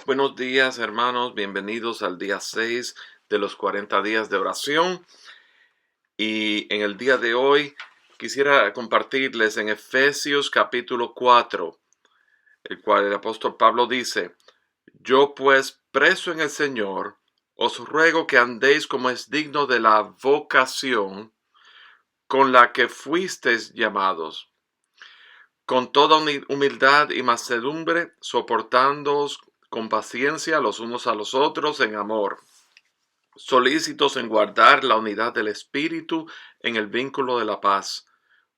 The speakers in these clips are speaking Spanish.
Buenos días, hermanos. Bienvenidos al día 6 de los 40 días de oración. Y en el día de hoy quisiera compartirles en Efesios capítulo 4, el cual el apóstol Pablo dice: Yo pues, preso en el Señor, os ruego que andéis como es digno de la vocación con la que fuisteis llamados, con toda humildad y mansedumbre, soportándoos con paciencia los unos a los otros en amor, solícitos en guardar la unidad del Espíritu en el vínculo de la paz.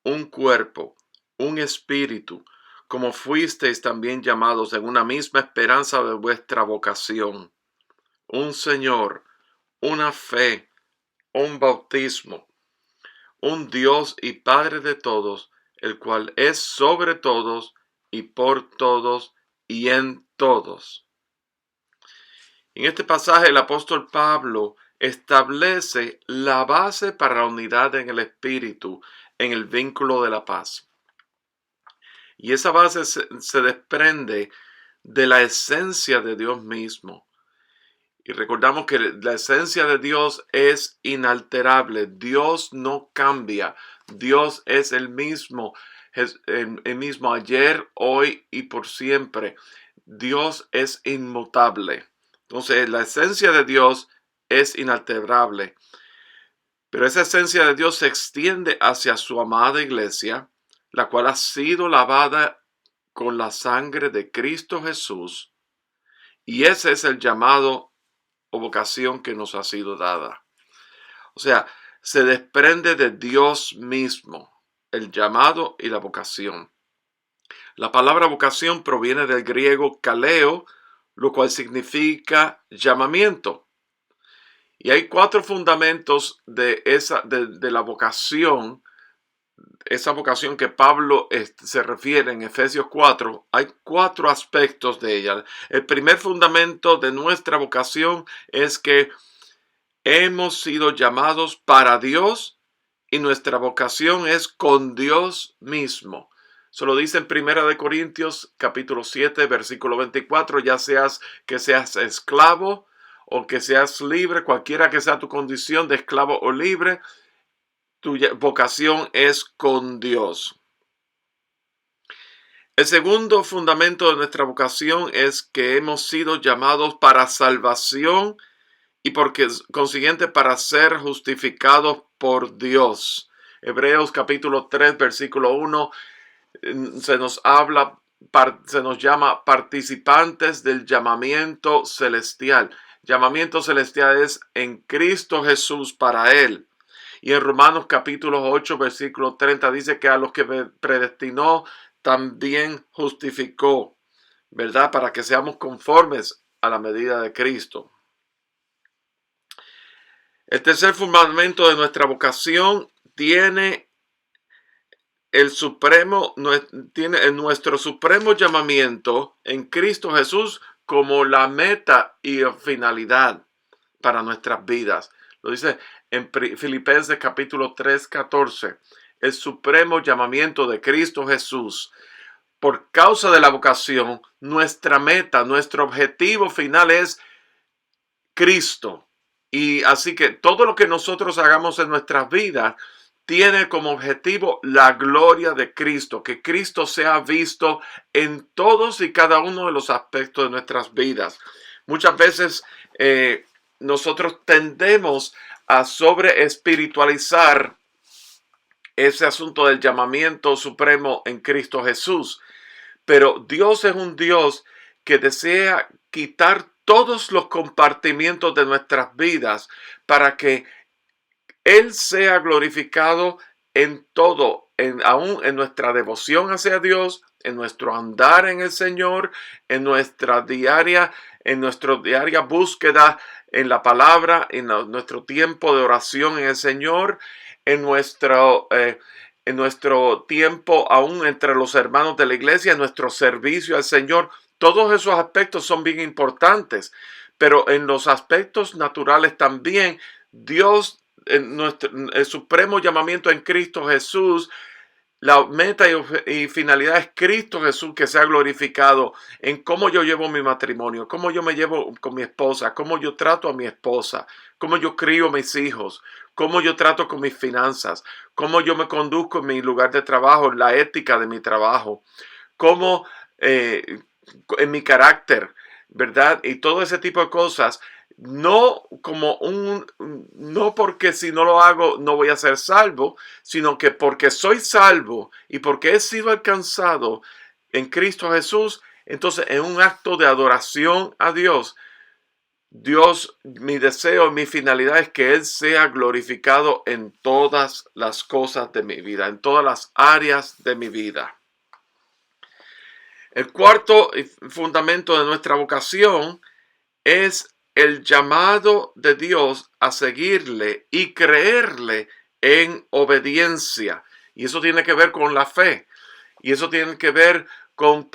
Un cuerpo, un espíritu, como fuisteis también llamados en una misma esperanza de vuestra vocación. Un Señor, una fe, un bautismo, un Dios y Padre de todos, el cual es sobre todos y por todos y en todos. En este pasaje el apóstol Pablo establece la base para la unidad en el Espíritu, en el vínculo de la paz. Y esa base se desprende de la esencia de Dios mismo. Y recordamos que la esencia de Dios es inalterable. Dios no cambia. Dios es el mismo ayer, hoy y por siempre. Dios es inmutable. Entonces, la esencia de Dios es inalterable. Pero esa esencia de Dios se extiende hacia su amada iglesia, la cual ha sido lavada con la sangre de Cristo Jesús. Y ese es el llamado o vocación que nos ha sido dada. O sea, se desprende de Dios mismo, el llamado y la vocación. La palabra vocación proviene del griego kaleo, lo cual significa llamamiento. Y hay 4 fundamentos de la vocación, esa vocación que Pablo se refiere en Efesios 4. Hay 4 aspectos de ella. El primer fundamento de nuestra vocación es que hemos sido llamados para Dios y nuestra vocación es con Dios mismo. Se lo dice en 1 Corintios capítulo 7, versículo 24, ya que seas esclavo o que seas libre, cualquiera que sea tu condición de esclavo o libre, tu vocación es con Dios. El segundo fundamento de nuestra vocación es que hemos sido llamados para salvación y porque consiguiente para ser justificados por Dios. Hebreos capítulo 3, versículo 1, se nos llama participantes del llamamiento celestial. Llamamiento celestial es en Cristo Jesús para Él. Y en Romanos capítulo 8, versículo 30 dice que a los que predestinó también justificó, ¿verdad? Para que seamos conformes a la medida de Cristo. El tercer fundamento de nuestra vocación tiene nuestro supremo llamamiento en Cristo Jesús como la meta y finalidad para nuestras vidas. Lo dice en Filipenses capítulo 3, 14. El supremo llamamiento de Cristo Jesús. Por causa de la vocación, nuestra meta, nuestro objetivo final es Cristo. Y así que todo lo que nosotros hagamos en nuestras vidas tiene como objetivo la gloria de Cristo, que Cristo sea visto en todos y cada uno de los aspectos de nuestras vidas. Muchas veces nosotros tendemos a sobreespiritualizar ese asunto del llamamiento supremo en Cristo Jesús. Pero Dios es un Dios que desea quitar todos los compartimientos de nuestras vidas para que Él sea glorificado en todo, aún en nuestra devoción hacia Dios, en nuestro andar en el Señor, en nuestra diaria búsqueda en la palabra, en nuestro tiempo de oración en el Señor, en nuestro tiempo aún entre los hermanos de la iglesia, en nuestro servicio al Señor. Todos esos aspectos son bien importantes, pero en los aspectos naturales también, Dios, el supremo llamamiento en Cristo Jesús, La meta y finalidad es Cristo Jesús que sea glorificado en cómo yo llevo mi matrimonio, cómo yo me llevo con mi esposa, cómo yo trato a mi esposa, cómo yo crío a mis hijos, cómo yo trato con mis finanzas, cómo yo me conduzco en mi lugar de trabajo, la ética de mi trabajo, cómo en mi carácter, ¿verdad? Y todo ese tipo de cosas. No porque si no lo hago no voy a ser salvo, sino que porque soy salvo y porque he sido alcanzado en Cristo Jesús, entonces en un acto de adoración a Dios, mi deseo, mi finalidad es que Él sea glorificado en todas las cosas de mi vida, en todas las áreas de mi vida. El cuarto fundamento de nuestra vocación es el llamado de Dios a seguirle y creerle en obediencia. Y eso tiene que ver con la fe. Y eso tiene que ver con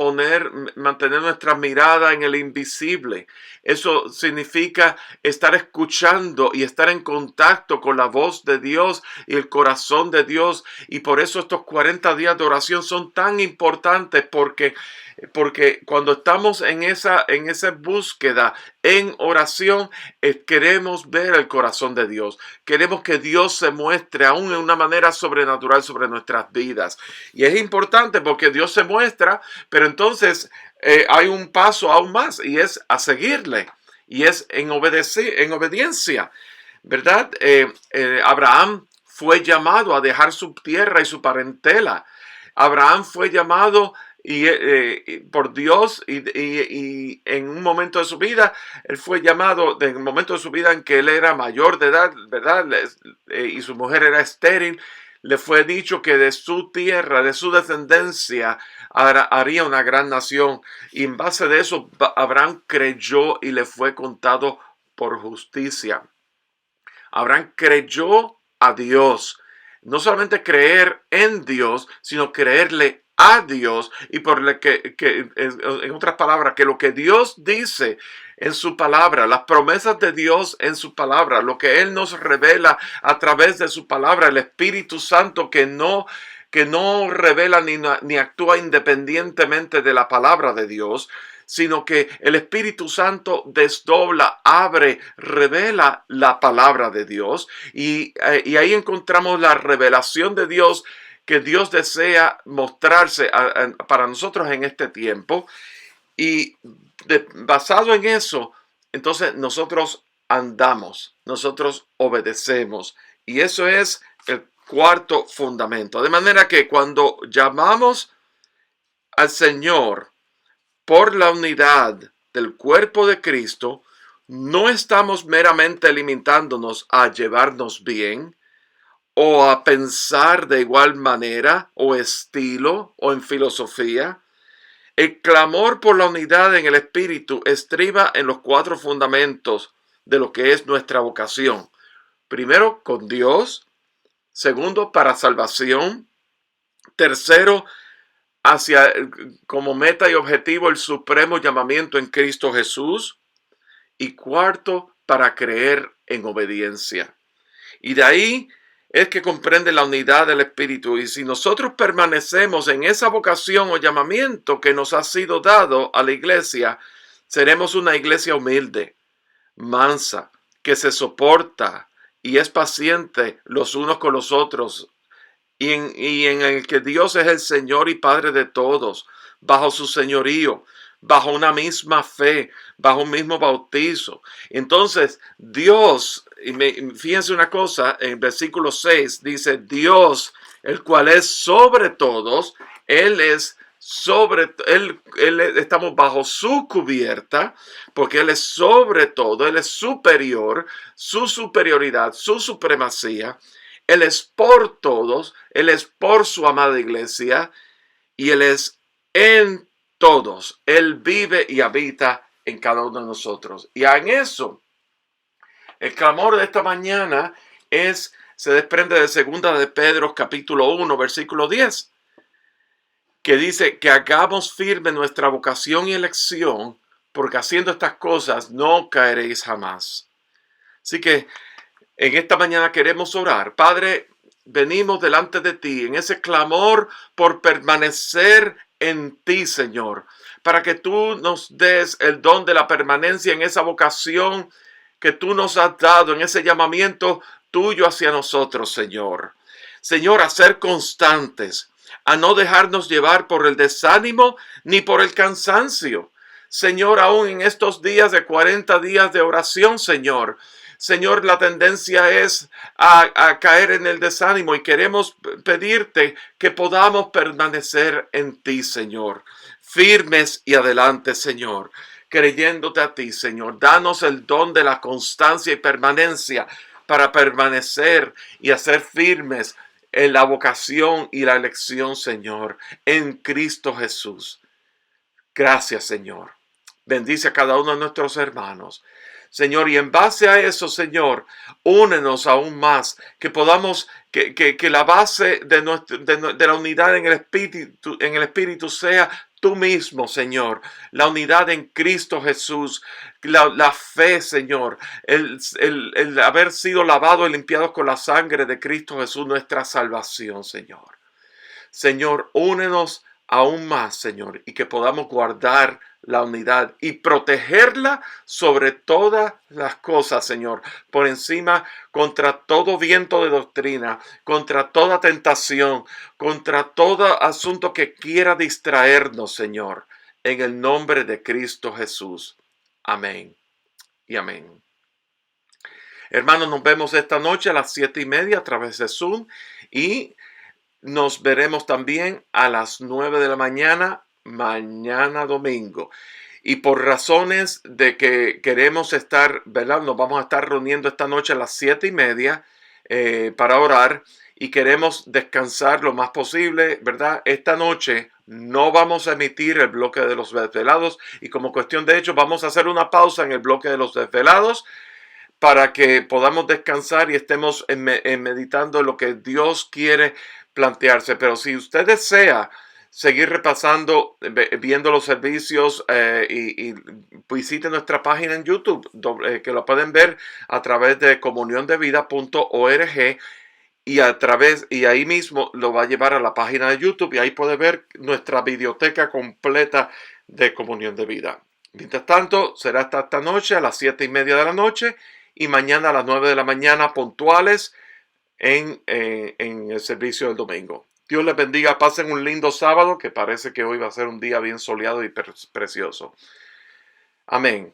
mantener nuestra mirada en el invisible. Eso significa estar escuchando y estar en contacto con la voz de Dios y el corazón de Dios. Y por eso estos 40 días de oración son tan importantes porque cuando estamos en esa búsqueda, en oración, queremos ver el corazón de Dios. Queremos que Dios se muestre aún de una manera sobrenatural sobre nuestras vidas. Y es importante porque Dios se muestra, pero entonces hay un paso aún más y es a seguirle. Y es en obediencia, ¿verdad? Abraham fue llamado a dejar su tierra y su parentela. Abraham fue llamado por Dios y en un momento de su vida, él fue llamado, en un momento de su vida en que él era mayor de edad, ¿verdad? Y su mujer era estéril, le fue dicho que de su tierra, de su descendencia, haría una gran nación. Y en base de eso, Abraham creyó y le fue contado por justicia. Abraham creyó a Dios. No solamente creer en Dios, sino creerle a Dios y por lo que en otras palabras, que lo que Dios dice en su palabra, las promesas de Dios en su palabra, lo que Él nos revela a través de su palabra, el Espíritu Santo que no revela ni actúa independientemente de la palabra de Dios, sino que el Espíritu Santo desdobla, abre, revela la palabra de Dios y ahí encontramos la revelación de Dios que Dios desea mostrarse para nosotros en este tiempo y basado en eso, entonces nosotros andamos, nosotros obedecemos y eso es el cuarto fundamento. De manera que cuando llamamos al Señor por la unidad del cuerpo de Cristo, no estamos meramente limitándonos a llevarnos bien o a pensar de igual manera o estilo o en filosofía. El clamor por la unidad en el Espíritu estriba en los cuatro fundamentos de lo que es nuestra vocación. Primero, con Dios. Segundo, para salvación. Tercero, hacia como meta y objetivo el supremo llamamiento en Cristo Jesús. Y cuarto, para creer en obediencia. Y de ahí es que comprende la unidad del Espíritu. Y si nosotros permanecemos en esa vocación o llamamiento que nos ha sido dado a la iglesia, seremos una iglesia humilde, mansa, que se soporta y es paciente los unos con los otros, y en el que Dios es el Señor y Padre de todos, bajo su señorío, bajo una misma fe, bajo un mismo bautizo. Entonces, Dios, fíjense una cosa, en versículo 6 dice, Dios, el cual es sobre todos, Él es sobre, estamos bajo su cubierta, porque Él es sobre todo, Él es superior, su superioridad, su supremacía. Él es por todos, Él es por su amada iglesia y Él es en todos. Él vive y habita en cada uno de nosotros. Y en eso, el clamor de esta mañana se desprende de segunda de Pedro capítulo 1, versículo 10, que dice que hagamos firme nuestra vocación y elección, porque haciendo estas cosas no caeréis jamás. Así que en esta mañana queremos orar. Padre, venimos delante de ti en ese clamor por permanecer en ti, Señor, para que tú nos des el don de la permanencia en esa vocación que tú nos has dado, en ese llamamiento tuyo hacia nosotros, Señor. Señor, a ser constantes, a no dejarnos llevar por el desánimo ni por el cansancio. Señor, aún en estos días de 40 días de oración, Señor, la tendencia es a caer en el desánimo y queremos pedirte que podamos permanecer en ti, Señor. Firmes y adelante, Señor, creyéndote a ti, Señor. Danos el don de la constancia y permanencia para permanecer y hacer firmes en la vocación y la elección, Señor, en Cristo Jesús. Gracias, Señor. Bendice a cada uno de nuestros hermanos. Señor, y en base a eso, Señor, únenos aún más, que podamos, que la base de la unidad en el Espíritu sea tú mismo, Señor, la unidad en Cristo Jesús, la fe, Señor, el haber sido lavados y limpiados con la sangre de Cristo Jesús, nuestra salvación, Señor. Señor, únenos aún más, Señor, y que podamos guardar la unidad y protegerla sobre todas las cosas, Señor, por encima contra todo viento de doctrina, contra toda tentación, contra todo asunto que quiera distraernos, Señor, en el nombre de Cristo Jesús. Amén y amén. Hermanos, nos vemos esta noche a las 7:30 a través de Zoom y nos veremos también a las 9 de la mañana, mañana domingo. Y por razones de que queremos estar, ¿verdad? Nos vamos a estar reuniendo esta noche a las 7:30 para orar y queremos descansar lo más posible, ¿verdad? Esta noche no vamos a emitir el bloque de los desvelados y como cuestión de hecho vamos a hacer una pausa en el bloque de los desvelados para que podamos descansar y estemos meditando lo que Dios quiere plantearse. Pero si usted desea seguir repasando, viendo los servicios y visite nuestra página en YouTube, que lo pueden ver a través de comuniondevida.org y ahí mismo lo va a llevar a la página de YouTube y ahí puede ver nuestra biblioteca completa de Comunión de Vida. Mientras tanto, será hasta esta noche a las 7:30 de la noche y mañana a las 9 de la mañana puntuales en el servicio del domingo. Dios les bendiga, pasen un lindo sábado, que parece que hoy va a ser un día bien soleado y precioso. Amén.